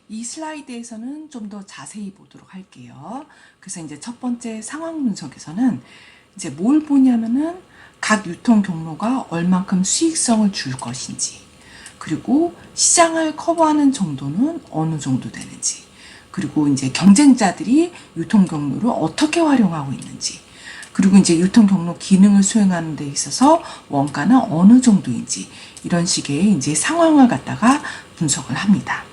이 슬라이드에서는 좀 더 자세히 보도록 할게요. 그래서 이제 첫 번째 상황 분석에서는 이제 뭘 보냐면은 각 유통 경로가 얼만큼 수익성을 줄 것인지, 그리고 시장을 커버하는 정도는 어느 정도 되는지, 그리고 이제 경쟁자들이 유통 경로를 어떻게 활용하고 있는지, 그리고 이제 유통 경로 기능을 수행하는 데 있어서 원가는 어느 정도인지, 이런 식의 이제 상황을 갖다가 분석을 합니다.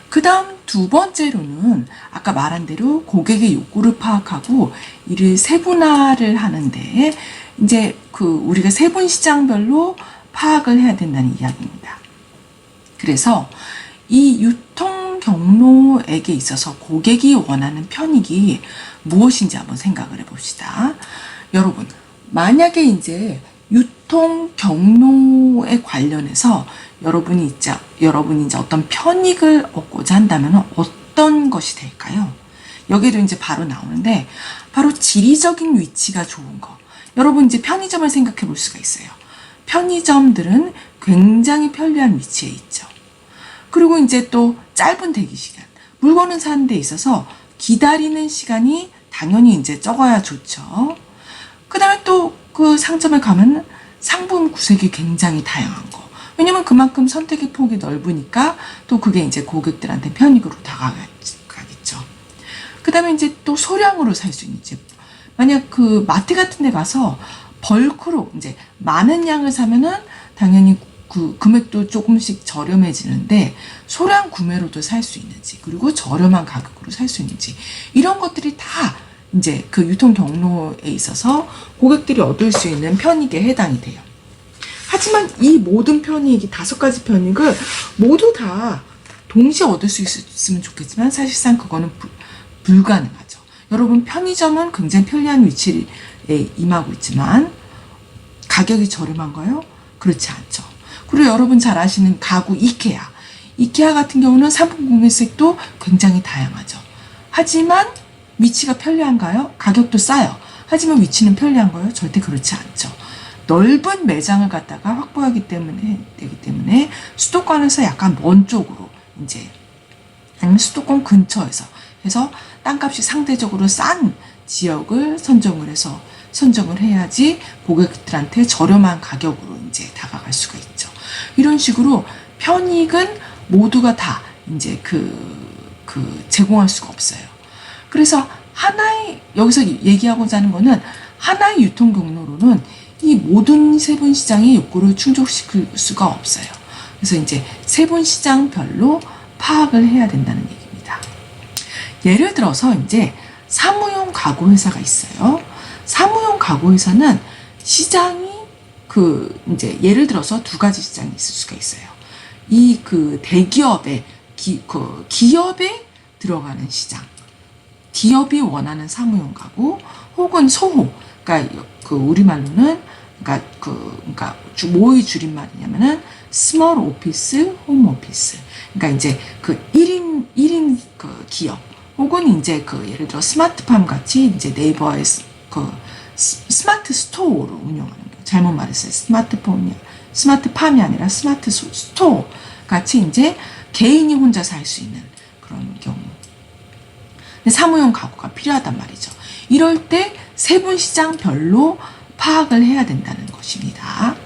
그 다음 두 번째로는 아까 말한 대로 고객의 욕구를 파악하고 이를 세분화를 하는데 이제 우리가 세분 시장별로 파악을 해야 된다는 이야기입니다. 그래서 이 유통 경로에게 있어서 고객이 원하는 편익이 무엇인지 한번 생각을 해봅시다. 여러분, 만약에 이제 유통 경로에 관련해서 여러분이 이제 어떤 편익을 얻고자 한다면 어떤 것이 될까요? 여기도 이제 바로 나오는데, 바로 지리적인 위치가 좋은 거. 여러분 이제 편의점을 생각해 볼 수가 있어요. 편의점들은 굉장히 편리한 위치에 있죠. 그리고 이제 또 짧은 대기 시간. 물건을 사는 데 있어서 기다리는 시간이 당연히 이제 적어야 좋죠. 그 다음에 또 그 상점에 가면 상품 구색이 굉장히 다양한 거. 왜냐면 그만큼 선택의 폭이 넓으니까 또 그게 이제 고객들한테 편익으로 다가가겠죠. 그 다음에 이제 또 소량으로 살 수 있는 제품. 만약 그 마트 같은 데 가서 벌크로 이제 많은 양을 사면은 당연히 그 금액도 조금씩 저렴해지는데 소량 구매로도 살 수 있는지, 그리고 저렴한 가격으로 살 수 있는지, 이런 것들이 다 이제 그 유통 경로에 있어서 고객들이 얻을 수 있는 편익에 해당이 돼요. 하지만 이 모든 편익이 5가지 편익을 모두 다 동시에 얻을 수 있으면 좋겠지만 사실상 그거는 불가능하죠. 여러분, 편의점은 굉장히 편리한 위치에 임하고 있지만 가격이 저렴한가요? 그렇지 않죠. 그리고 여러분 잘 아시는 가구 이케아 같은 경우는 상품 구매색도 굉장히 다양하죠. 하지만 위치가 편리한가요? 가격도 싸요. 하지만 위치는 편리한가요? 절대 그렇지 않죠. 넓은 매장을 갖다가 확보하기 때문에 수도권에서 약간 먼 쪽으로 이제, 아니면 수도권 근처에서 해서 땅값이 상대적으로 싼 지역을 선정을 해야지 고객들한테 저렴한 가격으로 이제 다가갈 수가 있죠. 이런 식으로 편익은 모두가 다 이제 제공할 수가 없어요. 그래서 여기서 얘기하고자 하는 거는 하나의 유통 경로로는 이 모든 세분 시장의 욕구를 충족시킬 수가 없어요. 그래서 이제 세분 시장별로 파악을 해야 된다는 얘기입니다. 예를 들어서 이제 사무용 가구 회사가 있어요. 사무용 가구 회사는 시장이 이제 예를 들어서 2가지 시장이 있을 수가 있어요. 이 대기업의 기업에 들어가는 시장, 기업이 원하는 사무용 가구, 혹은 소호, 그러니까 우리말로는 그러니까 뭐의 줄임말이냐면은 스몰 오피스, 홈 오피스. 그러니까 이제 1인 기업, 혹은 이제 예를 들어 스마트팜 같이 이제 네이버의 스마트 스토어로 운영하는 거. 잘못 말했어요. 스마트팜이 아니라 스마트 스토어 같이 이제 개인이 혼자 살 수 있는 그런 경우. 사무용 가구가 필요하단 말이죠. 이럴 때 세분 시장별로 파악을 해야 된다는 것입니다.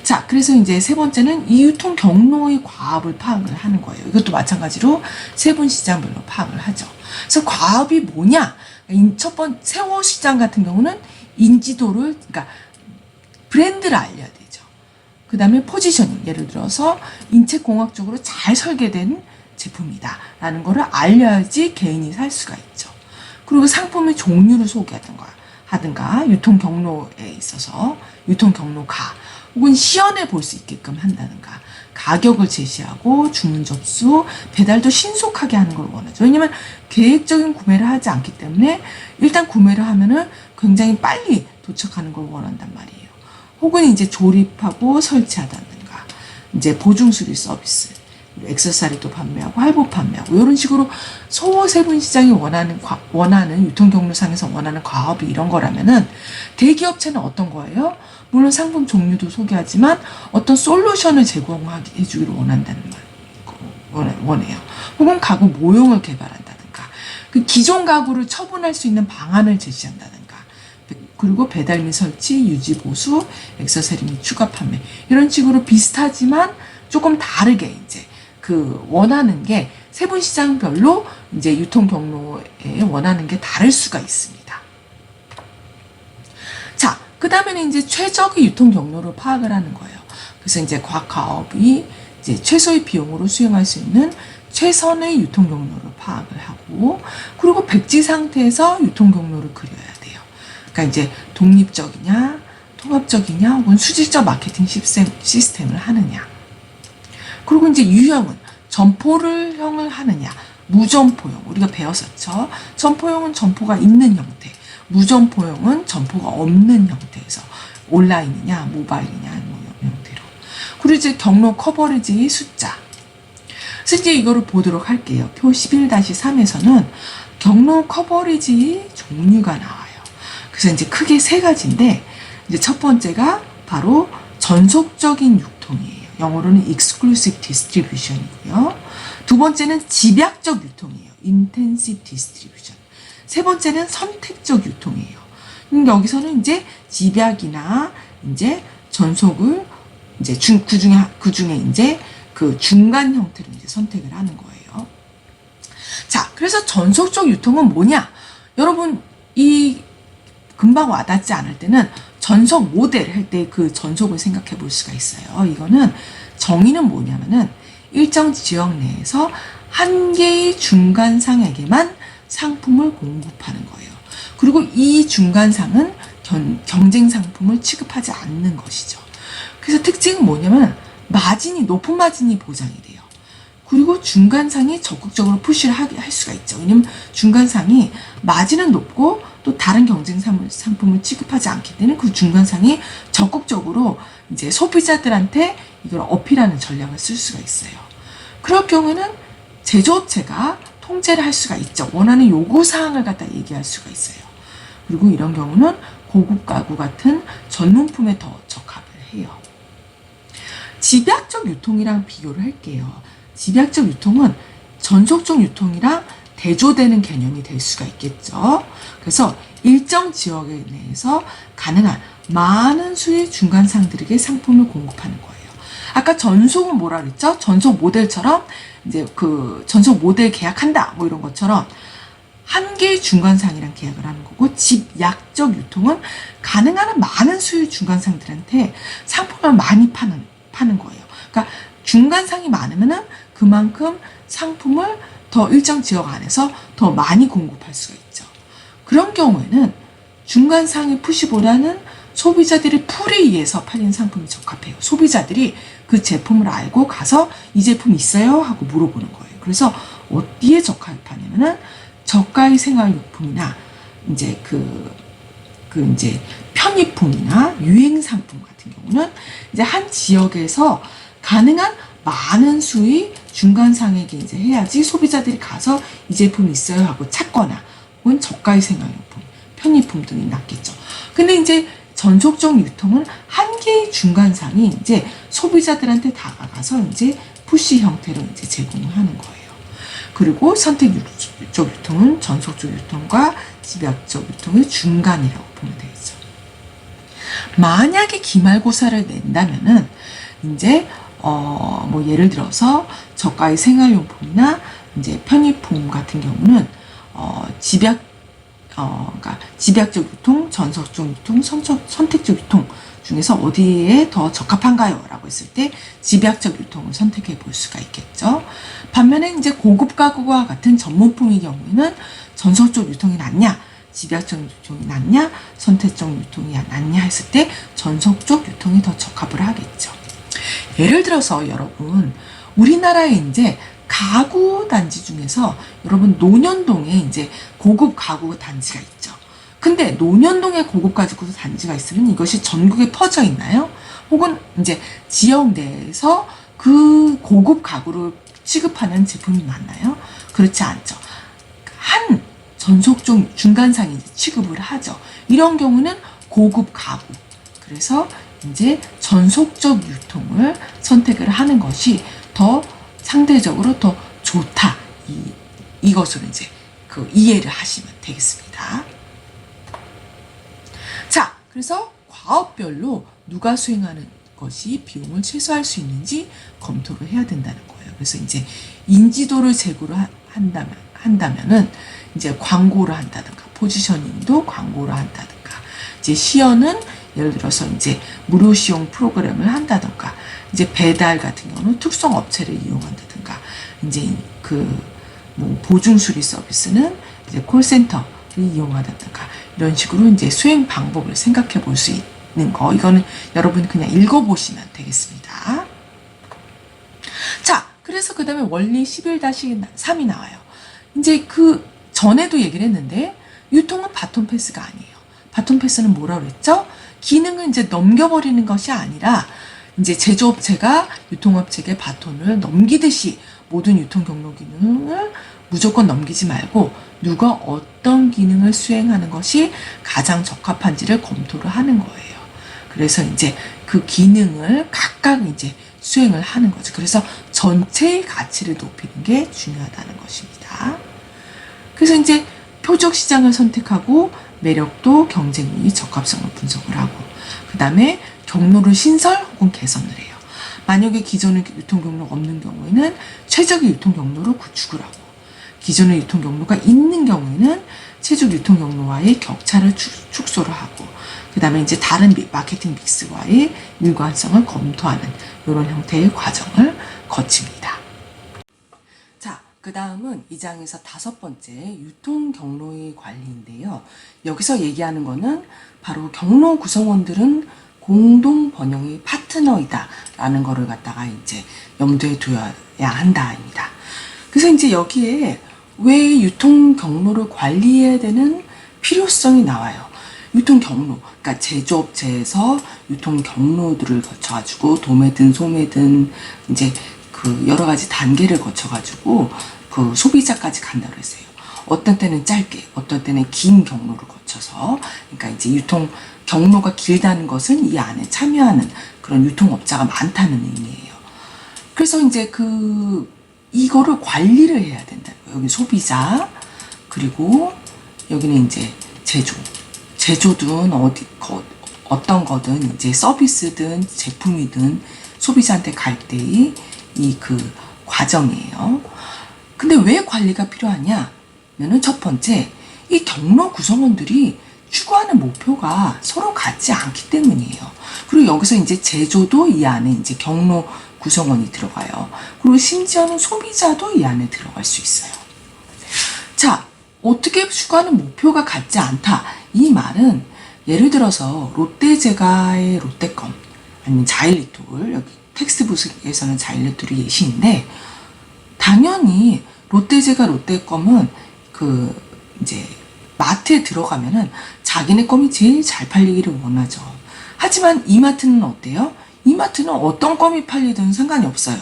자, 그래서 이제 세 번째는 이 유통 경로의 과업을 파악을 하는 거예요. 이것도 마찬가지로 세분 시장별로 파악을 하죠. 그래서 과업이 뭐냐? 첫 번째 세워 시장 같은 경우는 인지도를, 그러니까 브랜드를 알려야 되죠. 그 다음에 포지셔닝, 예를 들어서 인체공학적으로 잘 설계된 제품이다 라는 거를 알려야지 개인이 살 수가 있죠. 그리고 상품의 종류를 소개하든가 유통 경로에 있어서 유통 경로가 혹은 시연해 볼 수 있게끔 한다든가, 가격을 제시하고 주문 접수, 배달도 신속하게 하는 걸 원하죠. 왜냐면 계획적인 구매를 하지 않기 때문에 일단 구매를 하면은 굉장히 빨리 도착하는 걸 원한단 말이에요. 혹은 이제 조립하고 설치하다든가, 이제 보증수리 서비스, 액세서리도 판매하고 할부 판매하고, 이런 식으로 소호 세분 시장이 원하는 유통 경로상에서 원하는 과업이 이런 거라면은 대기업체는 어떤 거예요? 물론 상품 종류도 소개하지만 어떤 솔루션을 제공해 주기를 원한다는 거고, 원해요. 혹은 가구 모형을 개발한다든가, 그 기존 가구를 처분할 수 있는 방안을 제시한다든가, 그리고 배달 및 설치, 유지 보수, 액세서리 및 추가 판매, 이런 식으로 비슷하지만 조금 다르게 이제 그 원하는 게 세분 시장별로 이제 유통 경로에 원하는 게 다를 수가 있습니다. 자, 그 다음에는 이제 최적의 유통 경로를 파악을 하는 거예요. 그래서 이제 각 가업이 이제 최소의 비용으로 수행할 수 있는 최선의 유통 경로를 파악을 하고, 그리고 백지 상태에서 유통 경로를 그려야 돼요. 그러니까 이제 독립적이냐, 통합적이냐, 혹은 수직적 마케팅 시스템을 하느냐. 그리고 이제 유형은 점포형을 하느냐, 무점포형, 우리가 배웠었죠. 점포형은 점포가 있는 형태, 무점포형은 점포가 없는 형태에서 온라인이냐, 모바일이냐, 뭐 형태로. 그리고 이제 경로 커버리지의 숫자. 그래서 이제 이거를 보도록 할게요. 표 11-3에서는 경로 커버리지의 종류가 나와요. 그래서 이제 크게 세 가지인데, 이제 첫 번째가 바로 전속적인 유통이에요. 영어로는 exclusive distribution이고요. 두 번째는 집약적 유통이에요. intensive distribution. 세 번째는 선택적 유통이에요. 여기서는 이제 집약이나 이제 전속을 이제 그중에 이제 그 중간 형태로 이제 선택을 하는 거예요. 자, 그래서 전속적 유통은 뭐냐? 여러분, 이 금방 와닿지 않을 때는 전속 모델 할 때 그 전속을 생각해 볼 수가 있어요. 이거는 정의는 뭐냐면은 일정 지역 내에서 한 개의 중간상에게만 상품을 공급하는 거예요. 그리고 이 중간상은 경쟁 상품을 취급하지 않는 것이죠. 그래서 특징은 뭐냐면 높은 마진이 보장이 돼요. 그리고 중간상이 적극적으로 푸시를 할 수가 있죠. 왜냐면 중간상이 마진은 높고 또 다른 경쟁 상품을 취급하지 않기 때문에 그 중간상이 적극적으로 이제 소비자들한테 이걸 어필하는 전략을 쓸 수가 있어요. 그럴 경우에는 제조업체가 통제를 할 수가 있죠. 원하는 요구사항을 갖다 얘기할 수가 있어요. 그리고 이런 경우는 고급 가구 같은 전문품에 더 적합을 해요. 집약적 유통이랑 비교를 할게요. 집약적 유통은 전속적 유통이랑 대조되는 개념이 될 수가 있겠죠. 그래서 일정 지역 내에서 가능한 많은 수의 중간상들에게 상품을 공급하는 거예요. 아까 전속은 뭐라 그랬죠? 전속 모델처럼 이제 그 전속 모델 계약한다 뭐 이런 것처럼 한 개의 중간상이랑 계약을 하는 거고, 집약적 유통은 가능한 한 많은 수의 중간상들한테 상품을 많이 파는 거예요. 그러니까 중간상이 많으면은 그만큼 상품을 더 일정 지역 안에서 더 많이 공급할 수가 있죠. 그런 경우에는 중간상의 푸시보다는 소비자들의 풀에 의해서 팔리는 상품이 적합해요. 소비자들이 그 제품을 알고 가서 이 제품 있어요? 하고 물어보는 거예요. 그래서 어디에 적합하냐면은 저가의 생활용품이나 이제 이제 편의품이나 유행 상품 같은 경우는 이제 한 지역에서 가능한 많은 수의 중간상에게 이제 해야지 소비자들이 가서 이 제품이 있어요 하고 찾거나, 혹은 저가의 생활용품, 편의품 등이 낫겠죠. 근데 이제 전속적 유통은 한 개의 중간상이 이제 소비자들한테 다가가서 이제 푸시 형태로 이제 제공을 하는 거예요. 그리고 선택적 유통은 전속적 유통과 집약적 유통의 중간이라고 보면 되겠죠. 만약에 기말고사를 낸다면은 이제 뭐 예를 들어서 저가의 생활용품이나 이제 편의품 같은 경우는 그러니까 집약적 유통, 전속적 유통, 선택적 유통 중에서 어디에 더 적합한가요? 라고 했을 때 집약적 유통을 선택해 볼 수가 있겠죠. 반면에 이제 고급 가구와 같은 전문품의 경우에는 전속적 유통이 낫냐, 집약적 유통이 낫냐, 선택적 유통이 낫냐 했을 때 전속적 유통이 더 적합을 하겠죠. 예를 들어서 여러분, 우리나라에 이제 가구 단지 중에서 여러분 논현동에 이제 고급 가구 단지가 있죠. 근데 논현동에 고급 가구 단지가 있으면 이것이 전국에 퍼져 있나요? 혹은 이제 지역 내에서 그 고급 가구를 취급하는 제품이 많나요? 그렇지 않죠. 한 전속적 중간상이 이제 취급을 하죠. 이런 경우는 고급 가구. 그래서 이제 전속적 유통을 선택을 하는 것이 더 상대적으로 더 좋다. 이것으로 이제 그 이해를 하시면 되겠습니다. 자, 그래서 과업별로 누가 수행하는 것이 비용을 최소화할 수 있는지 검토를 해야 된다는 거예요. 그래서 이제 인지도를 제고를 한다면은 이제 광고를 한다든가, 포지셔닝도 광고를 한다든가, 이제 시연은 예를 들어서 이제 무료 시용 프로그램을 한다든가, 이제 배달 같은 경우는 특성 업체를 이용한다든가, 이제 뭐 보증 수리 서비스는 이제 콜센터를 이용한다든가, 이런 식으로 이제 수행 방법을 생각해 볼 수 있는 거, 이거는 여러분 그냥 읽어보시면 되겠습니다. 자, 그래서 그 다음에 원리 11-3이 나와요. 이제 그 전에도 얘기를 했는데, 유통은 바톤 패스가 아니에요. 바톤 패스는 뭐라고 그랬죠? 기능을 이제 넘겨버리는 것이 아니라, 이제 제조업체가 유통업체에게 바톤을 넘기듯이 모든 유통 경로 기능을 무조건 넘기지 말고, 누가 어떤 기능을 수행하는 것이 가장 적합한지를 검토를 하는 거예요. 그래서 이제 그 기능을 각각 이제 수행을 하는 거죠. 그래서 전체의 가치를 높이는 게 중요하다는 것입니다. 그래서 이제 표적 시장을 선택하고 매력도 경쟁력이 적합성을 분석을 하고, 그 다음에 경로를 신설 혹은 개선을 해요. 만약에 기존의 유통 경로가 없는 경우에는 최적의 유통 경로를 구축을 하고, 기존의 유통 경로가 있는 경우에는 최적 유통 경로와의 격차를 축소를 하고, 그 다음에 이제 다른 마케팅 믹스와의 일관성을 검토하는 이런 형태의 과정을 거칩니다. 자, 그 다음은 이 장에서 5번째 유통 경로의 관리인데요. 여기서 얘기하는 거는 바로 경로 구성원들은 공동 번영의 파트너이다 라는 거를 갖다가 이제 염두에 두어야 한다입니다. 그래서 이제 여기에 왜 유통 경로를 관리해야 되는 필요성이 나와요. 유통 경로, 그러니까 제조업체에서 유통 경로들을 거쳐가지고 도매든 소매든 이제 그 여러 가지 단계를 거쳐가지고 그 소비자까지 간다고 했어요. 어떤 때는 짧게, 어떤 때는 긴 경로를 거쳐서, 그러니까 이제 유통 경로가 길다는 것은 이 안에 참여하는 그런 유통업자가 많다는 의미예요. 그래서 이제 이거를 관리를 해야 된다는 거예요. 여기 소비자, 그리고 여기는 이제 제조든 어떤 거든 이제 서비스든 제품이든 소비자한테 갈 때의 과정이에요. 근데 왜 관리가 필요하냐면은 첫 번째, 이 경로 구성원들이 추구하는 목표가 서로 같지 않기 때문이에요. 그리고 여기서 이제 제조도 이 안에 이제 경로 구성원이 들어가요. 그리고 심지어는 소비자도 이 안에 들어갈 수 있어요. 자, 어떻게 추구하는 목표가 같지 않다. 이 말은 예를 들어서 롯데제과의 롯데껌, 아니면 자일리톨, 여기 텍스트북에서는 자일리톨이 예시인데, 당연히 롯데제과 롯데껌은 이제 마트에 들어가면은 자기네 껌이 제일 잘 팔리기를 원하죠. 하지만 이마트는 어때요? 이마트는 어떤 껌이 팔리든 상관이 없어요.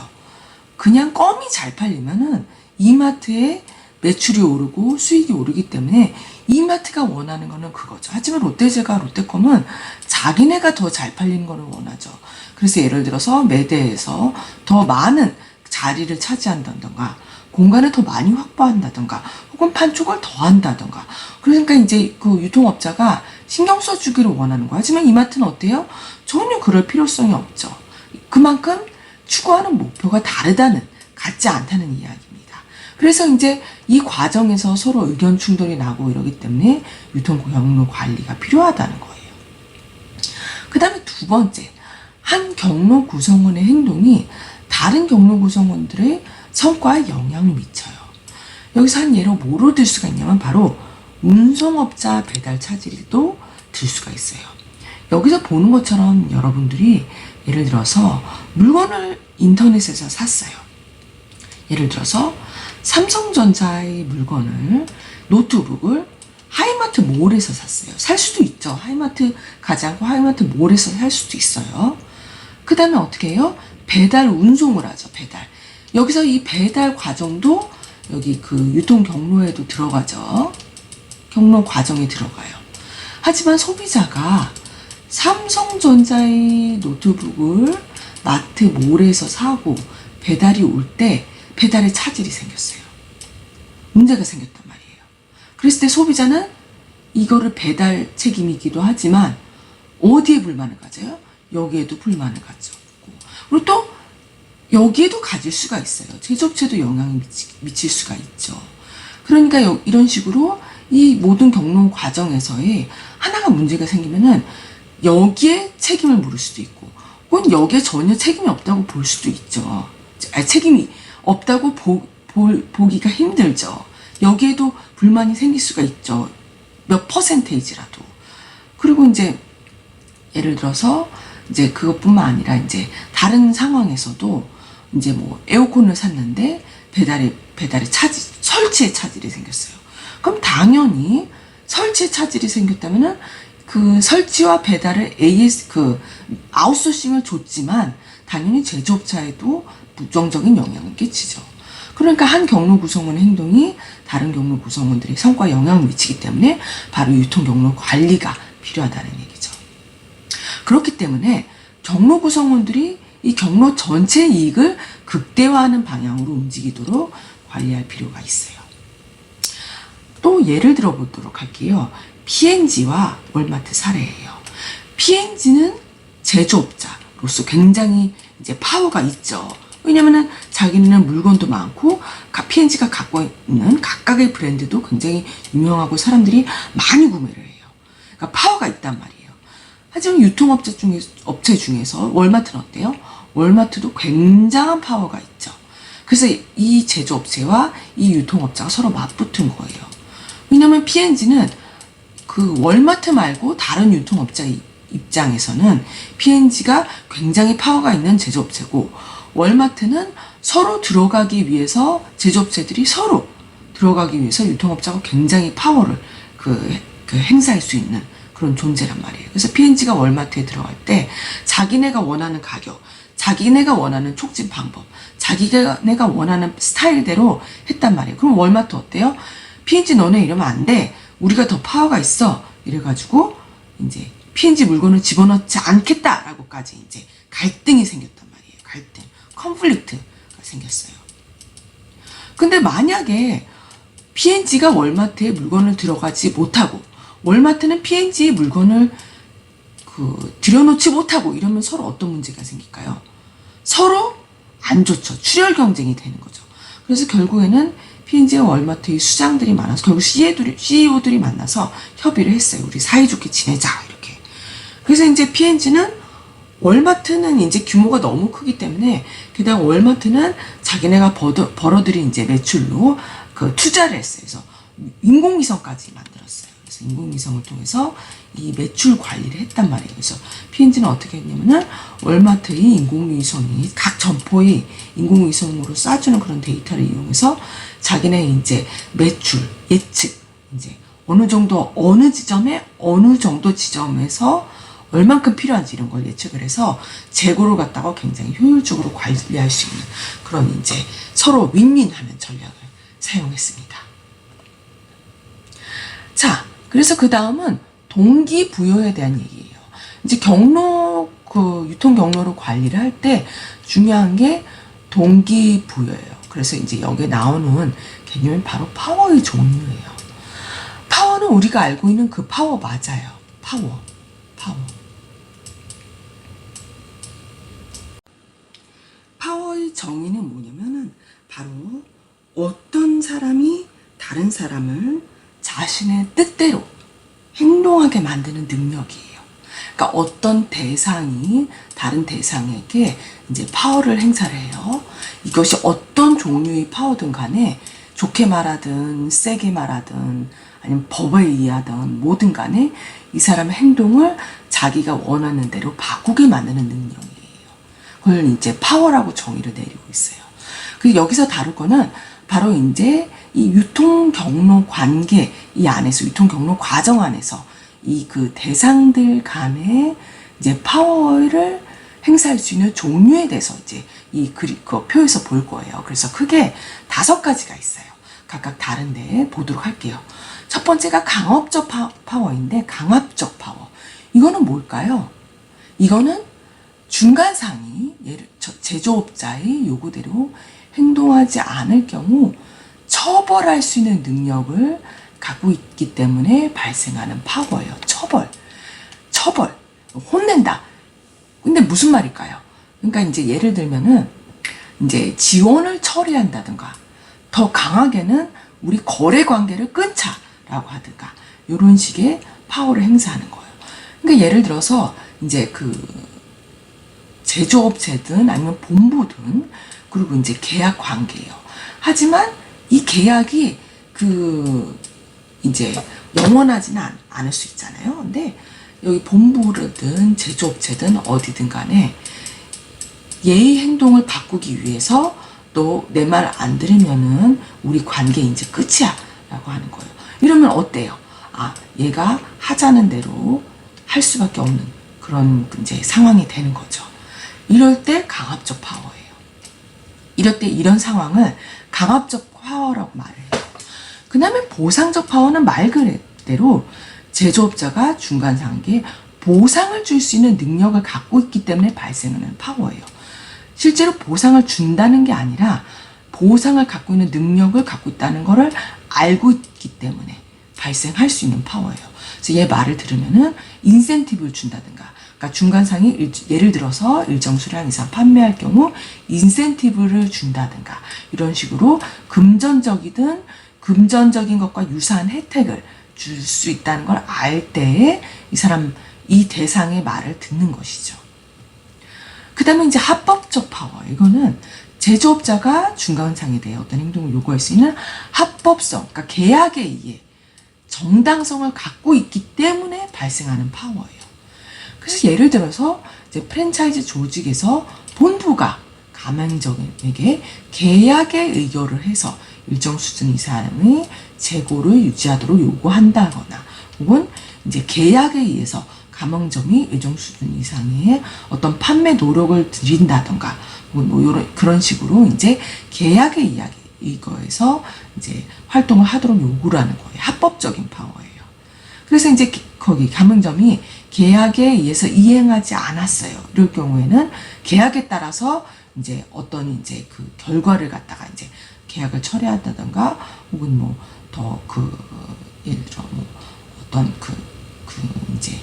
그냥 껌이 잘 팔리면은 이마트에 매출이 오르고 수익이 오르기 때문에 이마트가 원하는 거는 그거죠. 하지만 롯데제과 롯데껌은 자기네가 더 잘 팔리는 거를 원하죠. 그래서 예를 들어서 매대에서 더 많은 자리를 차지한다던가, 공간을 더 많이 확보한다던가, 혹은 판촉을 더 한다던가. 그러니까 이제 그 유통업자가 신경 써주기를 원하는 거야. 하지만 이마트는 어때요? 전혀 그럴 필요성이 없죠. 그만큼 추구하는 목표가 같지 않다는 이야기입니다. 그래서 이제 이 과정에서 서로 의견 충돌이 나고 이러기 때문에 유통 경로 관리가 필요하다는 거예요. 그 다음에 두 번째, 한 경로 구성원의 행동이 다른 경로 구성원들의 성과에 영향을 미쳐요. 여기서 한 예로 뭐로 들 수가 있냐면 바로 운송업자 배달 차질도 들 수가 있어요. 여기서 보는 것처럼 여러분들이 예를 들어서 물건을 인터넷에서 샀어요. 예를 들어서 삼성전자의 노트북을 하이마트 몰에서 샀어요. 살 수도 있죠. 하이마트 가지 않고 하이마트 몰에서 살 수도 있어요. 그 다음에 어떻게 해요? 배달 운송을 하죠. 배달. 여기서 이 배달 과정도 여기 유통 경로에도 들어가죠. 경로 과정에 들어가요. 하지만 소비자가 삼성전자의 노트북을 마트 몰에서 사고 배달이 올 때 배달에 차질이 생겼어요. 문제가 생겼단 말이에요. 그랬을 때 소비자는 이거를 배달 책임이기도 하지만 어디에 불만을 가져요? 여기에도 불만을 가지고, 그리고 또 여기에도 가질 수가 있어요. 제조업체도 영향이 미칠 수가 있죠. 그러니까 이런 식으로 이 모든 경로 과정에서의 하나가 문제가 생기면은 여기에 책임을 물을 수도 있고, 혹은 여기에 전혀 책임이 없다고 볼 수도 있죠. 책임이 없다고 보기가 힘들죠. 여기에도 불만이 생길 수가 있죠. 몇 퍼센테이지라도. 그리고 이제 예를 들어서 이제 그것뿐만 아니라 이제 다른 상황에서도 이제 뭐 에어컨을 샀는데 배달에 설치에 차질이 생겼어요. 그럼 당연히 설치에 차질이 생겼다면은 그 설치와 배달을 아웃소싱을 줬지만 당연히 제조업자에도 부정적인 영향을 끼치죠. 그러니까 한 경로 구성원의 행동이 다른 경로 구성원들의 성과에 영향을 미치기 때문에 바로 유통 경로 관리가 필요하다는 얘기죠. 그렇기 때문에 경로 구성원들이 이 경로 전체 이익을 극대화하는 방향으로 움직이도록 관리할 필요가 있어요. 또 예를 들어 보도록 할게요. P&G와 월마트 사례예요. P&G는 제조업자로서 굉장히 이제 파워가 있죠. 왜냐면은 자기는 물건도 많고 P&G가 갖고 있는 각각의 브랜드도 굉장히 유명하고 사람들이 많이 구매를 해요. 그러니까 파워가 있단 말이에요. 하지만 업체 중에서 월마트는 어때요? 월마트도 굉장한 파워가 있죠. 그래서 이 제조업체와 이 유통업자가 서로 맞붙은 거예요. 왜냐면 P&G는 그 월마트 말고 다른 유통업자 입장에서는 P&G가 굉장히 파워가 있는 제조업체고, 월마트는 서로 들어가기 위해서 제조업체들이 서로 들어가기 위해서 유통업자가 굉장히 파워를 행사할 수 있는 그런 존재란 말이에요. 그래서 P&G가 월마트에 들어갈 때 자기네가 원하는 가격, 자기네가 원하는 촉진 방법, 자기네가 원하는 스타일대로 했단 말이에요. 그럼 월마트 어때요? P&G 너네 이러면 안 돼. 우리가 더 파워가 있어. 이래가지고 이제 P&G 물건을 집어넣지 않겠다라고까지 이제 갈등이 생겼단 말이에요. 갈등, 컨플릭트가 생겼어요. 근데 만약에 P&G가 월마트에 물건을 들어가지 못하고 월마트는 P&G 물건을 들여놓지 못하고 이러면 서로 어떤 문제가 생길까요? 서로 안 좋죠. 출혈 경쟁이 되는 거죠. 그래서 결국에는 P&G와 월마트의 수장들이 많아서 결국 CEO들이 만나서 협의를 했어요. 우리 사이좋게 지내자 이렇게. 그래서 이제 P&G는 월마트는 이제 규모가 너무 크기 때문에 게다가 월마트는 자기네가 벌어들인 이제 매출로 투자를 했어요. 그래서 인공위성까지 만들었어요. 그래서 인공위성을 통해서 이 매출 관리를 했단 말이에요. 그래서 P&G는 어떻게 했냐면은 월마트의 인공위성이 각 점포에 인공위성으로 쏴주는 그런 데이터를 이용해서 자기네 이제 매출 예측, 이제 어느 정도 지점에서 얼만큼 필요한지 이런 걸 예측을 해서 재고를 갖다가 굉장히 효율적으로 관리할 수 있는 그런 이제 서로 윈윈하는 전략을 사용했습니다. 자, 그래서 그 다음은 동기부여에 대한 얘기예요. 이제 유통 경로를 관리를 할 때 중요한 게 동기부여예요. 그래서 이제 여기에 나오는 개념이 바로 파워의 종류예요. 파워는 우리가 알고 있는 그 파워 맞아요. 파워. 파워의 정의는 뭐냐면은 바로 어떤 사람이 다른 사람을 자신의 뜻대로 행동하게 만드는 능력이에요. 그러니까 어떤 대상이 다른 대상에게 이제 파워를 행사를 해요. 이것이 어떤 종류의 파워든 간에 좋게 말하든 세게 말하든 아니면 법에 의하든 뭐든 간에 이 사람의 행동을 자기가 원하는 대로 바꾸게 만드는 능력이에요. 그걸 이제 파워라고 정의를 내리고 있어요. 그리고 여기서 다룰 거는 바로 이제 이 유통 경로 관계 이 안에서 유통 경로 과정 안에서 이 대상들 간의 이제 파워를 행사할 수 있는 종류에 대해서 이제 그 표에서 볼 거예요. 그래서 크게 5가지가 있어요. 각각 다른데 보도록 할게요. 첫 번째가 강압적 파워인데, 강압적 파워. 이거는 뭘까요? 이거는 중간상이 제조업자의 요구대로 행동하지 않을 경우 처벌할 수 있는 능력을 갖고 있기 때문에 발생하는 파워예요. 처벌, 혼낸다. 근데 무슨 말일까요? 그러니까 이제 예를 들면은 이제 지원을 처리한다든가, 더 강하게는 우리 거래 관계를 끊자라고 하든가, 이런 식의 파워를 행사하는 거예요. 그러니까 예를 들어서 이제 그 제조업체든 아니면 본부든, 그리고 이제 계약 관계예요. 하지만 이 계약이 이제 영원하지는 않을 수 있잖아요. 근데 여기 본부든 제조업체든 어디든 간에 예의 행동을 바꾸기 위해서 너 내 말 안 들으면은 우리 관계 이제 끝이야 라고 하는 거예요. 이러면 어때요? 얘가 하자는 대로 할 수밖에 없는 그런 이제 상황이 되는 거죠. 이럴 때 강압적 파워예요. 이럴 때 이런 상황을 강압적 파워라고 말을 해요. 그 다음에 보상적 파워는 말 그대로 제조업자가 중간 상계에 보상을 줄 수 있는 능력을 갖고 있기 때문에 발생하는 파워예요. 실제로 보상을 준다는 게 아니라 보상을 갖고 있는 능력을 갖고 있다는 것을 알고 있기 때문에 발생할 수 있는 파워예요. 그래서 얘 말을 들으면은 인센티브를 준다든가, 그러니까 중간상이 예를 들어서 일정 수량 이상 판매할 경우 인센티브를 준다든가, 이런 식으로 금전적인 것과 유사한 혜택을 줄 수 있다는 걸 알 때에 이 대상의 말을 듣는 것이죠. 그 다음에 이제 합법적 파워. 이거는 제조업자가 중간상에 대해 어떤 행동을 요구할 수 있는 합법성, 그러니까 계약에 의해 정당성을 갖고 있기 때문에 발생하는 파워예요. 그래서 예를 들어서 이제 프랜차이즈 조직에서 본부가 가맹점에게 계약에 의거를 해서 일정 수준 이상의 재고를 유지하도록 요구한다거나, 혹은 이제 계약에 의해서 가맹점이 일정 수준 이상의 어떤 판매 노력을 들인다던가, 그런 식으로 이제 계약의 이거에서 이제 활동을 하도록 요구를 하는 거예요. 합법적인 파워예요. 그래서 이제 거기 가맹점이 계약에 의해서 이행하지 않았어요. 이럴 경우에는 계약에 따라서 이제 어떤 이제 그 결과를 갖다가 이제 계약을 처리한다던가, 혹은 예를 들어 어떤 이제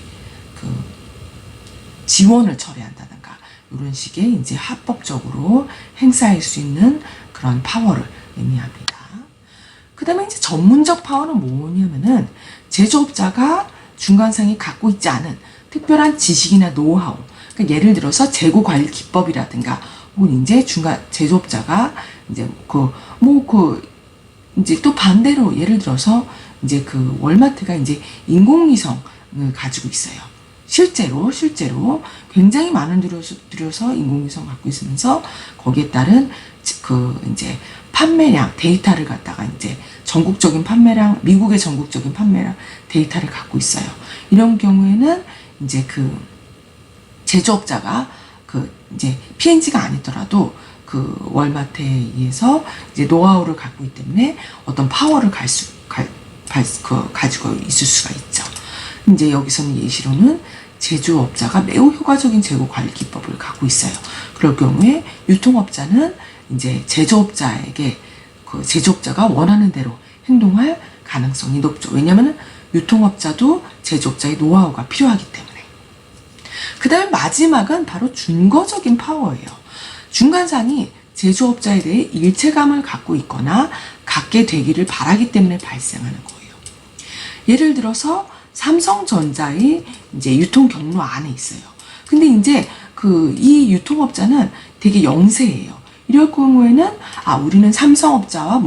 지원을 처리한다든가, 이런 식의 이제 합법적으로 행사할 수 있는 그런 파워를 의미합니다. 그 다음에 이제 전문적 파워는 뭐냐면은 제조업자가 중간상이 갖고 있지 않은 특별한 지식이나 노하우, 그러니까 예를 들어서 재고 관리 기법이라든가, 혹은 이제 제조업자가 이제 이제 또 반대로 예를 들어서 이제 월마트가 이제 인공위성을 가지고 있어요. 실제로 굉장히 많은 들여서 인공위성 갖고 있으면서 거기에 따른 이제 판매량 데이터를 갖다가 이제 미국의 전국적인 판매량 데이터를 갖고 있어요. 이런 경우에는 이제 제조업자가 이제 P&G가 아니더라도 월마트에 의해서 이제 노하우를 갖고 있기 때문에 어떤 파워를 가지고 있을 수가 있죠. 이제 여기서는 예시로는 제조업자가 매우 효과적인 재고 관리 기법을 갖고 있어요. 그럴 경우에 유통업자는 이제 제조업자가 원하는 대로 행동할 가능성이 높죠. 왜냐하면 유통업자도 제조업자의 노하우가 필요하기 때문에. 그 다음에 마지막은 바로 준거적인 파워예요. 중간상이 제조업자에 대해 일체감을 갖고 있거나 갖게 되기를 바라기 때문에 발생하는 거예요. 예를 들어서 삼성전자의 이제 유통 경로 안에 있어요. 근데 이제 이 유통업자는 되게 영세예요. 이럴 경우에는 우리는 삼성전자가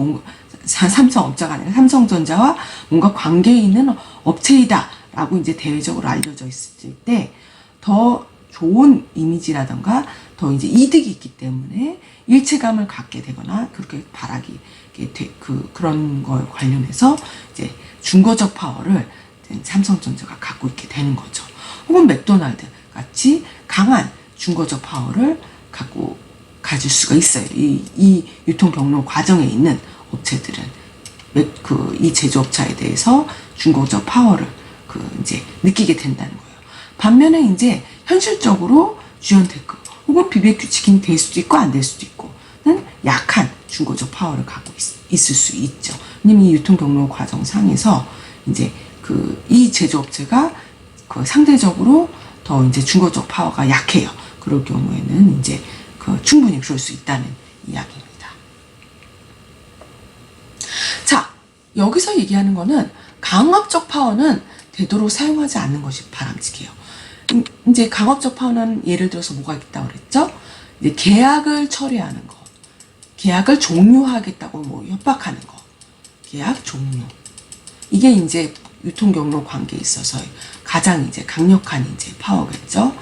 아니라 삼성전자와 뭔가 관계에 있는 업체이다라고 이제 대외적으로 알려져 있을 때 더 좋은 이미지라던가 더 이제 이득이 있기 때문에 일체감을 갖게 되거나 그렇게 바라기 그런 걸 관련해서 이제 준거적 파워를 삼성전자가 갖고 있게 되는 거죠. 혹은 맥도날드 같이 강한 준거적 파워를 가질 수가 있어요. 이 유통 경로 과정에 있는 업체들은 이 제조업자에 대해서 준거적 파워를 이제 느끼게 된다는 거예요. 반면에 이제 현실적으로 주연테크 혹은 비비큐 치킨이 될 수도 있고 안 될 수도 있고, 약한 중고적 파워를 갖고 있을 수 있죠. 왜냐면 이 유통 경로 과정상에서 이제 이 제조업체가 상대적으로 더 이제 중고적 파워가 약해요. 그럴 경우에는 이제 충분히 그럴 수 있다는 이야기입니다. 자, 여기서 얘기하는 거는 강압적 파워는 되도록 사용하지 않는 것이 바람직해요. 이제 강압적 파워는 예를 들어서 뭐가 있다고 그랬죠? 이제 계약을 철회하는 거, 계약을 종료하겠다고 뭐 협박하는 거, 계약 종료. 이게 이제 유통 경로 관계에 있어서 가장 이제 강력한 이제 파워겠죠.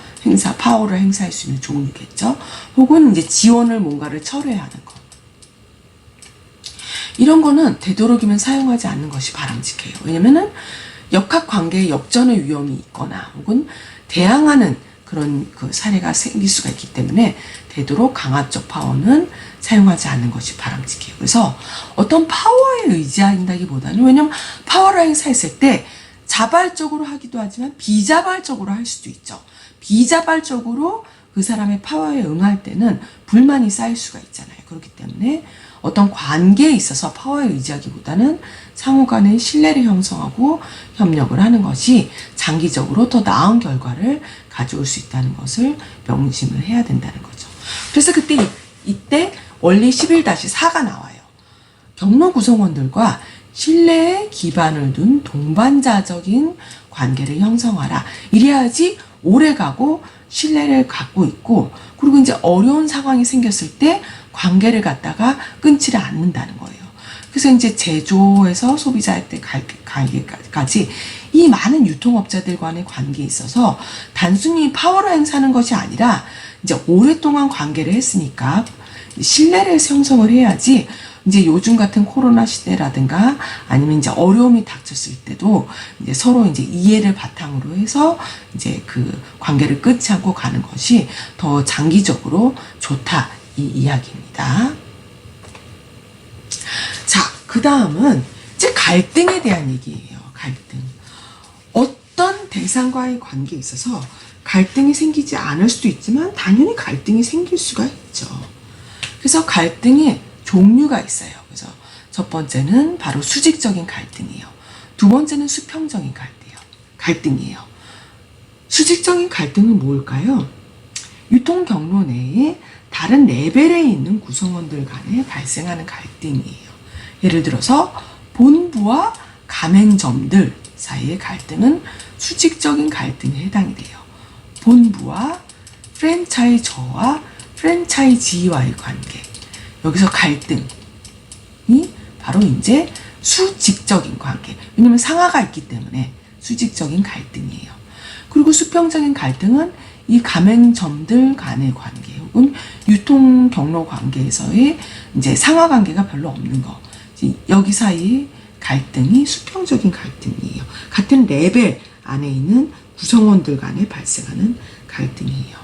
파워를 행사할 수 있는 종류겠죠. 혹은 이제 지원을 뭔가를 철회하는 거. 이런 거는 되도록이면 사용하지 않는 것이 바람직해요. 왜냐면은 역학 관계에 역전의 위험이 있거나 혹은 대항하는 그런 사례가 생길 수가 있기 때문에 되도록 강압적 파워는 사용하지 않는 것이 바람직해요. 그래서 어떤 파워에 의지한다기보다는, 왜냐면 파워를 행사했을 때 자발적으로 하기도 하지만 비자발적으로 할 수도 있죠. 비자발적으로 그 사람의 파워에 응할 때는 불만이 쌓일 수가 있잖아요. 그렇기 때문에 어떤 관계에 있어서 파워에 의지하기보다는 상호 간의 신뢰를 형성하고 협력을 하는 것이 장기적으로 더 나은 결과를 가져올 수 있다는 것을 명심을 해야 된다는 거죠. 그래서 이때 원리 11-4가 나와요. 경로 구성원들과 신뢰에 기반을 둔 동반자적인 관계를 형성하라. 이래야지 오래가고 신뢰를 갖고 있고, 그리고 이제 어려운 상황이 생겼을 때 관계를 갖다가 끊지를 않는다는 거예요. 그래서 이제 제조에서 소비자할 때 관계까지 이 많은 유통업자들 간의 관계에 있어서 단순히 파워를 행사하는 것이 아니라 이제 오랫동안 관계를 했으니까 신뢰를 형성을 해야지 이제 요즘 같은 코로나 시대라든가 아니면 이제 어려움이 닥쳤을 때도 이제 서로 이제 이해를 바탕으로 해서 이제 관계를 끊지 않고 가는 것이 더 장기적으로 좋다, 이 이야기입니다. 자, 그 다음은 이제 갈등에 대한 얘기예요. 갈등. 어떤 대상과의 관계에 있어서 갈등이 생기지 않을 수도 있지만 당연히 갈등이 생길 수가 있죠. 그래서 갈등의 종류가 있어요. 그래서 첫 번째는 바로 수직적인 갈등이에요. 두 번째는 수평적인 갈등이에요. 수직적인 갈등은 뭘까요? 유통 경로 내에 다른 레벨에 있는 구성원들 간에 발생하는 갈등이에요. 예를 들어서 본부와 가맹점들 사이의 갈등은 수직적인 갈등에 해당이 돼요. 본부와 프랜차이저와 프랜차이지와의 관계. 여기서 갈등이 바로 이제 수직적인 관계. 왜냐면 상하가 있기 때문에 수직적인 갈등이에요. 그리고 수평적인 갈등은 이 가맹점들 간의 관계 혹은 유통 경로 관계에서의 이제 상하 관계가 별로 없는 거. 여기 사이의 갈등이 수평적인 갈등이에요. 같은 레벨 안에 있는 구성원들 간에 발생하는 갈등이에요.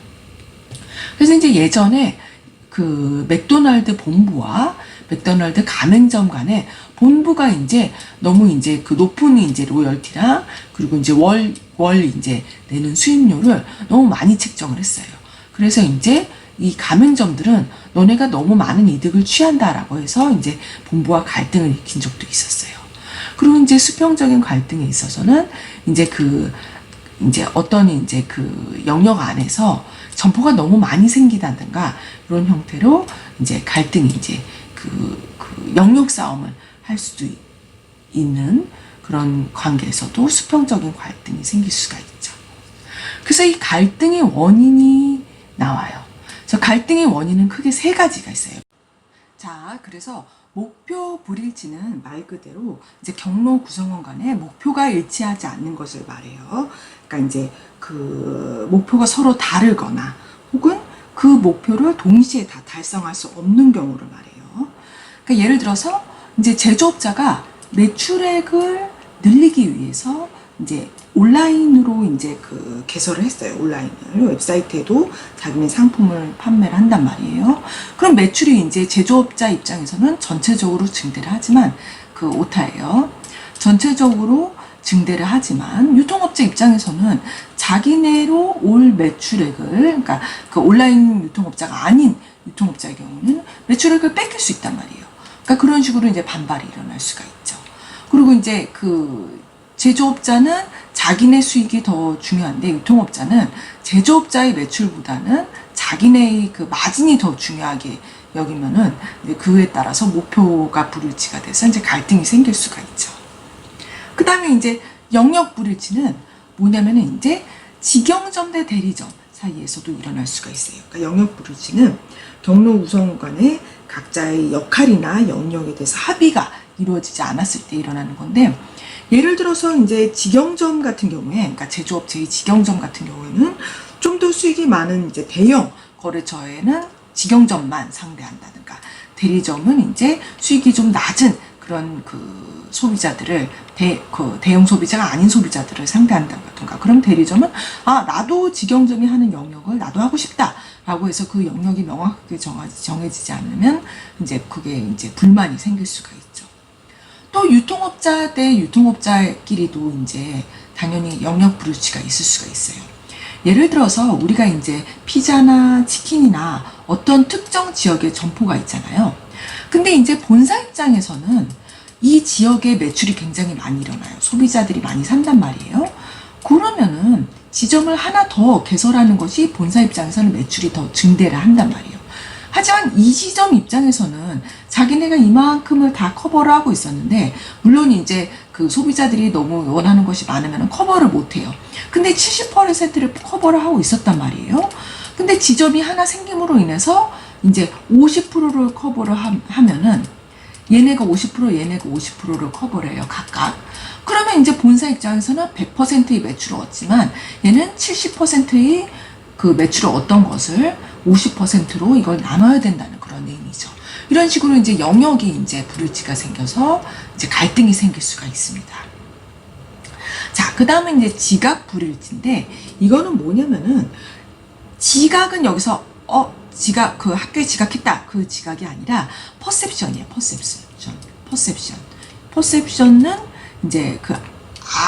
그래서 이제 예전에 맥도날드 본부와 맥도날드 가맹점 간에 본부가 이제 너무 이제 높은 이제 로열티랑 그리고 이제 월 이제 내는 수입료를 너무 많이 책정을 했어요. 그래서 이제 이 가맹점들은 너네가 너무 많은 이득을 취한다라고 해서 이제 본부와 갈등을 일으킨 적도 있었어요. 그리고 이제 수평적인 갈등에 있어서는 이제 이제 어떤 이제 영역 안에서 점포가 너무 많이 생기다든가 이런 형태로 이제 갈등이 이제 영역 싸움을 할 수도 있는 그런 관계에서도 수평적인 갈등이 생길 수가 있죠. 그래서 이 갈등의 원인이 나와요. 그래서 갈등의 원인은 크게 세 가지가 있어요. 자, 그래서 목표 불일치는 말 그대로 이제 경로 구성원 간에 목표가 일치하지 않는 것을 말해요. 그러니까 이제 목표가 서로 다르거나 혹은 그 목표를 동시에 다 달성할 수 없는 경우를 말해요. 그러니까 예를 들어서 이제 제조업자가 매출액을 늘리기 위해서 이제 온라인으로 이제 개설을 했어요. 온라인을 웹사이트에도 자기네 상품을 판매를 한단 말이에요. 그럼 매출이 이제 제조업자 입장에서는 전체적으로 증대를 하지만 오타예요. 전체적으로 증대를 하지만 유통업체 입장에서는 자기네로 올 매출액을, 그러니까 온라인 유통업자가 아닌 유통업자의 경우는 매출액을 뺏길 수 있단 말이에요. 그러니까 그런 식으로 이제 반발이 일어날 수가 있죠. 그리고 이제 그 제조업자는 자기네 수익이 더 중요한데 유통업자는 제조업자의 매출보다는 자기네의 그 마진이 더 중요하게 여기면은 그에 따라서 목표가 불일치가 돼서 이제 갈등이 생길 수가 있죠. 그 다음에 이제 영역 불일치는 뭐냐면은 이제 직영점 대 대리점 사이에서도 일어날 수가 있어요. 그러니까 영역 불일치는 경로 우선 간의 각자의 역할이나 영역에 대해서 합의가 이루어지지 않았을 때 일어나는 건데, 예를 들어서 이제 직영점 같은 경우에, 그러니까 제조업체의 직영점 같은 경우에는 좀 더 수익이 많은 이제 대형 거래처에는 직영점만 상대한다든가, 대리점은 이제 수익이 좀 낮은 그런 그 소비자들을 대형 소비자가 아닌 소비자들을 상대한다든가, 그럼 대리점은 나도 직영점이 하는 영역을 나도 하고 싶다라고 해서 그 영역이 명확하게 정해지지 않으면 이제 그게 이제 불만이 생길 수가 있죠. 또 유통업자 대 유통업자끼리도 이제 당연히 영역 불일치가 있을 수가 있어요. 예를 들어서 우리가 이제 피자나 치킨이나 어떤 특정 지역에 점포가 있잖아요. 근데 이제 본사 입장에서는 이 지역에 매출이 굉장히 많이 일어나요. 소비자들이 많이 산단 말이에요. 그러면은 지점을 하나 더 개설하는 것이 본사 입장에서는 매출이 더 증대를 한단 말이에요. 하지만 이 지점 입장에서는 자기네가 이만큼을 다 커버를 하고 있었는데, 물론 이제 그 소비자들이 너무 원하는 것이 많으면 커버를 못해요. 근데 70%를 커버를 하고 있었단 말이에요. 근데 지점이 하나 생김으로 인해서 이제 50%를 커버를 하면은 얘네가 50%, 얘네가 50%를 커버를 해요, 각각. 그러면 이제 본사 입장에서는 100%의 매출을 얻지만 얘는 70%의 그 매출을 얻던 것을 50%로 이걸 나눠야 된다는 그런 의미죠. 이런 식으로 이제 영역이 이제 불일치가 생겨서 이제 갈등이 생길 수가 있습니다. 자, 그 다음에 이제 지각 불일치인데, 이거는 뭐냐면은 지각은 여기서 그 학교에 지각했다, 그 지각이 아니라 퍼셉션이에요. 퍼셉션은 이제 그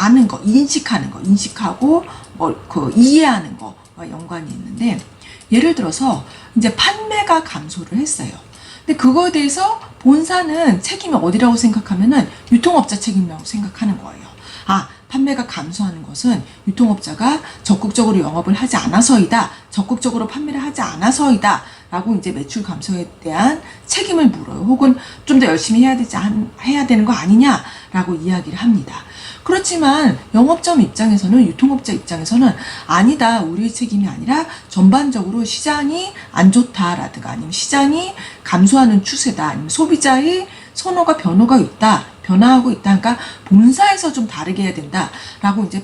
아는 거, 인식하고 그 이해하는 거와 연관이 있는데, 예를 들어서 이제 판매가 감소를 했어요. 근데 그거에 대해서 본사는 책임이 어디라고 생각하면은 유통업자 책임이라고 생각하는 거예요. 판매가 감소하는 것은 유통업자가 적극적으로 영업을 하지 않아서이다, 적극적으로 판매를 하지 않아서이다 라고 이제 매출 감소에 대한 책임을 물어요. 혹은 좀 더 열심히 해야 되는 거 아니냐 라고 이야기를 합니다. 그렇지만 영업점 입장에서는, 유통업자 입장에서는 아니다, 우리의 책임이 아니라 전반적으로 시장이 안 좋다라든가, 아니면 시장이 감소하는 추세다, 아니면 소비자의 선호가 변화하고 있다, 그러니까 본사에서 좀 다르게 해야 된다라고 이제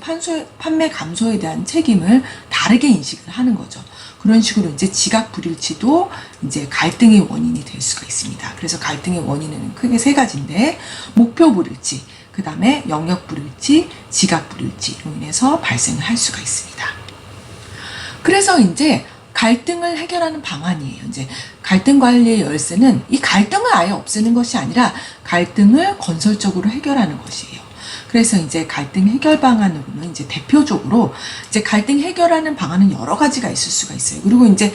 판매 감소에 대한 책임을 다르게 인식을 하는 거죠. 그런 식으로 이제 지각 불일치도 이제 갈등의 원인이 될 수가 있습니다. 그래서 갈등의 원인은 크게 세 가지인데, 목표 불일치, 그 다음에 영역 불일치, 지각 불일치로 인해서 발생을 할 수가 있습니다. 그래서 이제 갈등을 해결하는 방안이에요. 이제 갈등 관리의 열쇠는 이 갈등을 아예 없애는 것이 아니라 갈등을 건설적으로 해결하는 것이에요. 그래서 이제 갈등 해결 방안으로는 이제 대표적으로 이제 갈등 해결하는 방안은 여러 가지가 있을 수가 있어요. 그리고 이제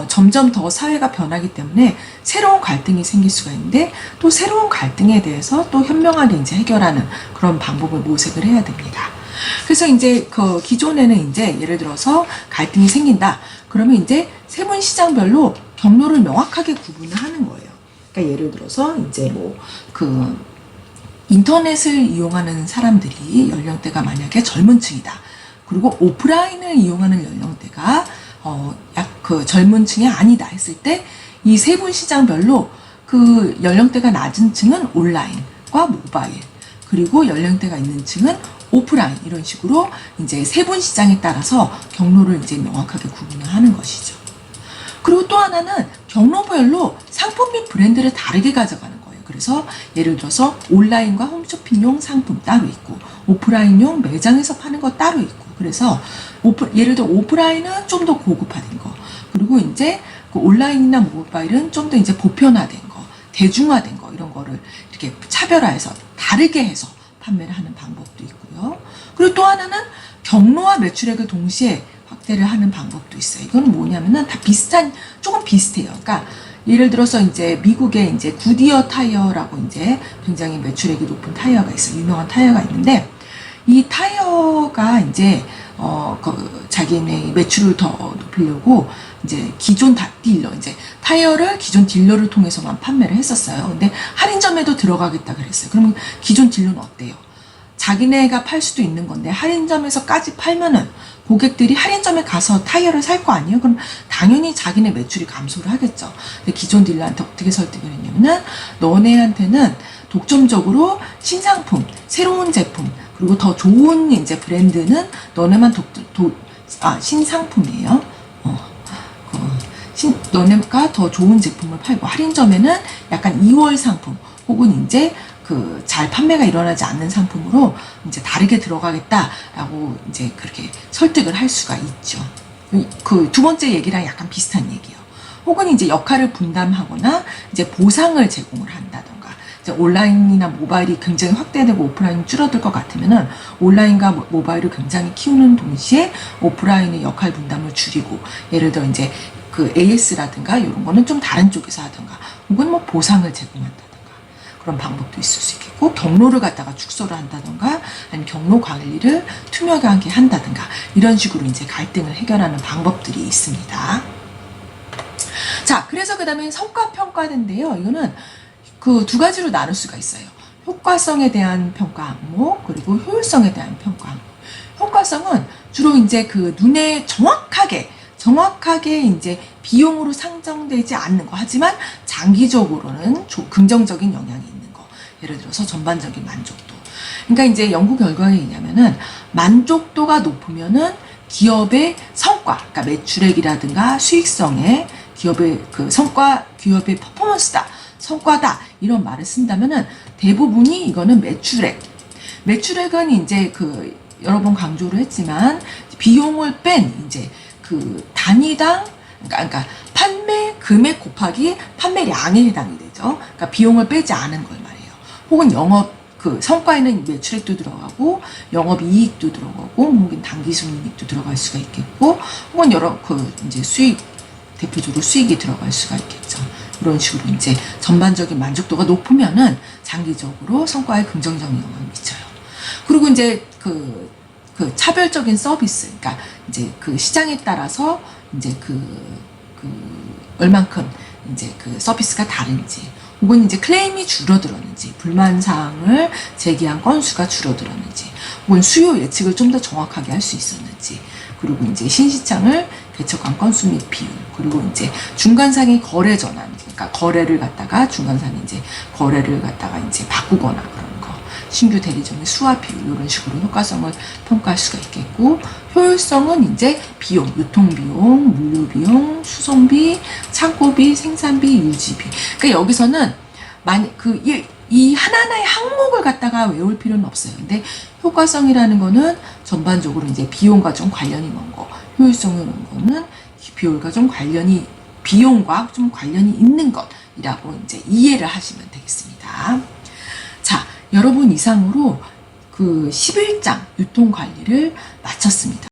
점점 더 사회가 변하기 때문에 새로운 갈등이 생길 수가 있는데, 또 새로운 갈등에 대해서 또 현명하게 이제 해결하는 그런 방법을 모색을 해야 됩니다. 그래서 이제 그 기존에는 이제 예를 들어서 갈등이 생긴다, 그러면 이제 세분 시장별로 경로를 명확하게 구분을 하는 거예요. 그러니까 예를 들어서 이제 인터넷을 이용하는 사람들이 연령대가 만약에 젊은 층이다, 그리고 오프라인을 이용하는 연령대가 약 그 젊은 층이 아니다 했을 때, 이 세분 시장별로 그 연령대가 낮은 층은 온라인과 모바일, 그리고 연령대가 있는 층은 오프라인, 이런 식으로 이제 세분 시장에 따라서 경로를 이제 명확하게 구분을 하는 것이죠. 그리고 또 하나는 경로별로 상품 및 브랜드를 다르게 가져가는 거예요. 그래서 예를 들어서 온라인과 홈쇼핑용 상품 따로 있고, 오프라인용 매장에서 파는 거 따로 있고, 그래서 예를 들어 오프라인은 좀 더 고급화된 거, 그리고 이제 그 온라인이나 모바일은 좀 더 이제 보편화된 거, 대중화된 거, 이런 거를 이렇게 차별화해서 다르게 해서 판매를 하는 방법도 있고요. 그리고 또 하나는 경로와 매출액을 동시에 확대를 하는 방법도 있어요. 이거는 뭐냐면은 다 조금 비슷해요. 그러니까 예를 들어서 이제 미국의 이제 구디어 타이어라고 이제 굉장히 매출액이 높은 타이어가 있어요. 유명한 타이어가 있는데 이 타이어가 이제 자기네 매출을 더 높이려고 이제 기존 딜러, 이제 타이어를 기존 딜러를 통해서만 판매를 했었어요. 근데 할인점에도 들어가겠다 그랬어요. 그러면 기존 딜러는 어때요? 자기네가 팔 수도 있는 건데 할인점에서까지 팔면은 고객들이 할인점에 가서 타이어를 살 거 아니에요? 그럼 당연히 자기네 매출이 감소를 하겠죠. 근데 기존 딜러한테 어떻게 설득을 했냐면은 너네한테는 독점적으로 신상품, 새로운 제품, 그리고 더 좋은 이제 브랜드는 너네만 신상품이에요. 너네가 더 좋은 제품을 팔고 할인점에는 약간 2월 상품 혹은 이제 잘 판매가 일어나지 않는 상품으로 이제 다르게 들어가겠다라고 이제 그렇게 설득을 할 수가 있죠. 그 두 번째 얘기랑 약간 비슷한 얘기예요. 혹은 이제 역할을 분담하거나 이제 보상을 제공을 한다던가. 이제 온라인이나 모바일이 굉장히 확대되고 오프라인이 줄어들 것 같으면은 온라인과 모바일을 굉장히 키우는 동시에 오프라인의 역할 분담을 줄이고, 예를 들어 이제 그 AS라든가 이런 거는 좀 다른 쪽에서 하던가, 혹은 뭐 보상을 제공한다던가 그런 방법도 있을 수 있겠고, 경로를 갖다가 축소를 한다던가 아니면 경로 관리를 투명하게 한다든가 이런 식으로 이제 갈등을 해결하는 방법들이 있습니다. 자, 그래서 그 다음에 성과 평가인데요. 이거는 그 두 가지로 나눌 수가 있어요. 효과성에 대한 평가 항목, 그리고 효율성에 대한 평가 항목. 효과성은 주로 이제 그 눈에 정확하게 이제 비용으로 상정되지 않는 거, 하지만 장기적으로는 긍정적인 영향이 있는 거. 예를 들어서 전반적인 만족도. 그러니까 이제 연구 결과에 의하면은 만족도가 높으면은 기업의 성과, 그러니까 매출액이라든가 수익성에 기업의 그 성과, 기업의 퍼포먼스다, 성과다 이런 말을 쓴다면은 대부분이 이거는 매출액은 이제 그 여러 번 강조를 했지만 비용을 뺀 이제 그 단위당, 그러니까 판매 금액 곱하기 판매량에 해당이 되죠. 그러니까 비용을 빼지 않은 걸 말해요. 혹은 영업 그 성과에는 매출액도 들어가고 영업이익도 들어가고 혹은 당기순이익도 들어갈 수가 있겠고, 혹은 여러 그 이제 대표적으로 수익이 들어갈 수가 있겠죠. 이런 식으로 이제 전반적인 만족도가 높으면은 장기적으로 성과에 긍정적인 영향을 미쳐요. 그리고 이제 그 차별적인 서비스, 그러니까 이제 그 시장에 따라서 이제 얼만큼 이제 그 서비스가 다른지, 혹은 이제 클레임이 줄어들었는지, 불만 사항을 제기한 건수가 줄어들었는지, 혹은 수요 예측을 좀 더 정확하게 할 수 있었는지, 그리고 이제 신시장을 개척한 건수 및 비율, 그리고 이제 중간상의 거래 전환, 그러니까 중간상이 이제 거래를 갖다가 이제 바꾸거나 그런 거, 신규 대리점의 수화 비율, 이런 식으로 효과성을 평가할 수가 있겠고, 효율성은 이제 비용, 유통비용, 물류비용, 수송비, 창고비, 생산비, 유지비. 그러니까 여기서는 이 하나하나의 항목을 갖다가 외울 필요는 없어요. 근데 효과성이라는 거는 전반적으로 이제 비용과 좀 관련이 먼 거, 효율성이라는 거는 비용과 좀 관련이 있는 것이라고 이제 이해를 하시면 되겠습니다. 자, 여러분, 이상으로 그 11장 유통관리를 마쳤습니다.